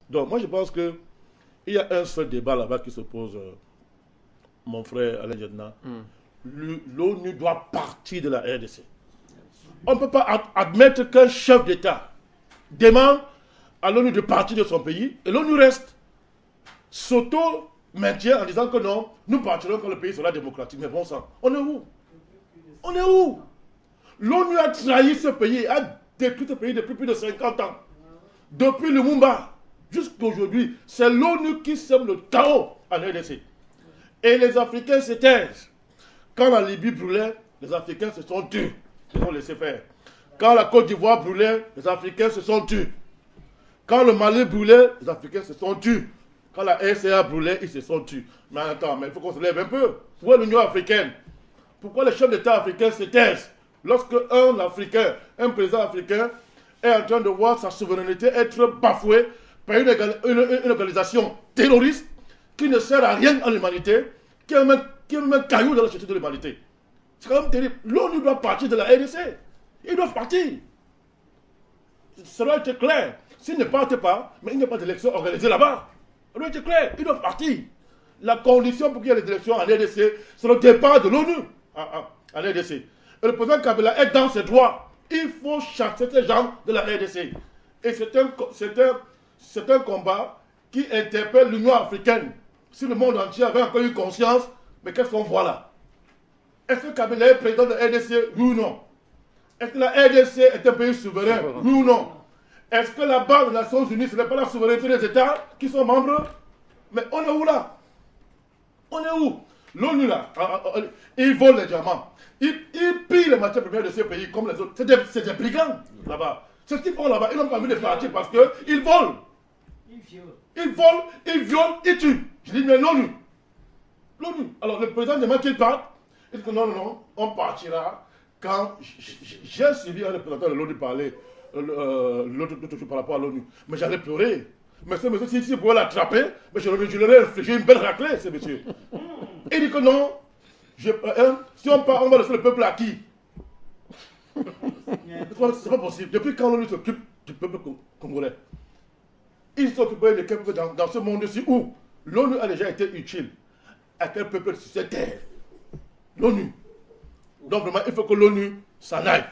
Donc moi je pense que il y a un seul débat là-bas qui se pose, mon frère Alain Jedna. L'ONU doit partir de la RDC. On ne peut pas admettre qu'un chef d'État demande à l'ONU de partir de son pays et l'ONU reste, s'auto-maintient en disant que non, nous partirons quand le pays sera démocratique. Mais bon sang, on est où? On est où? L'ONU a trahi ce pays, a détruit ce pays depuis plus de 50 ans. Depuis le Lumumba jusqu'à aujourd'hui, c'est l'ONU qui sème le chaos en RDC. Et les Africains se taisent. Quand la Libye brûlait, les Africains se sont tus. Ils ont laissé faire. Quand la Côte d'Ivoire brûlait, les Africains se sont tus. Quand le Mali brûlait, les Africains se sont tus. Quand la RCA brûlait, ils se sont tus. Mais attends, mais il faut qu'on se lève un peu. Où est l'Union africaine? Pourquoi les chefs d'État africains se taisent lorsque un Africain, un président africain, est en train de voir sa souveraineté être bafouée par une organisation terroriste qui ne sert à rien en l'humanité, qui est même un caillou dans la société de l'humanité? C'est quand même terrible. L'ONU doit partir de la RDC. Ils doivent partir. Ça doit être clair. S'ils ne partent pas, mais il n'y a pas d'élection organisée là-bas. Ça doit être clair. Ils doivent partir. La condition pour qu'il y ait des élections en RDC, c'est le départ de l'ONU en RDC. Et le président Kabila est dans ses droits. Il faut chasser ces gens de la RDC. Et c'est un combat qui interpelle l'Union africaine. Si le monde entier avait encore eu conscience, mais qu'est-ce qu'on voit là? Est-ce que Kabila est président de la RDC? Oui ou non? Est-ce que la RDC est un pays souverain? Oui ou non? Est-ce que la base des Nations Unies, ce n'est pas la souveraineté des États qui sont membres? Mais on est où là? On est où? L'ONU là, ils volent les diamants. Ils pillent les matières premières de ces pays comme les autres. C'est des brigands là-bas. C'est ce qu'ils font là-bas. Ils n'ont pas envie de partir parce qu'ils volent. Ils volent, ils violent, ils tuent. Je dis, mais l'ONU. L'ONU. Alors le président demande qu'il parte. Il dit que non, non, non, on partira quand. J'ai suivi un représentant de l'ONU parler l'autre jour par rapport à l'ONU. Mais j'allais pleurer. Mais ce monsieur, si vous pouvez l'attraper, je leur ai infligé une belle raclée, ce monsieur. Il dit que non, si on part, on va laisser le peuple à qui? C'est pas possible. Depuis quand l'ONU s'occupe du peuple congolais? Ils s'occupent de quel peuple dans ce monde-ci où l'ONU a déjà été utile à quel peuple sur cette terre? L'ONU. Donc vraiment, il faut que l'ONU s'en aille.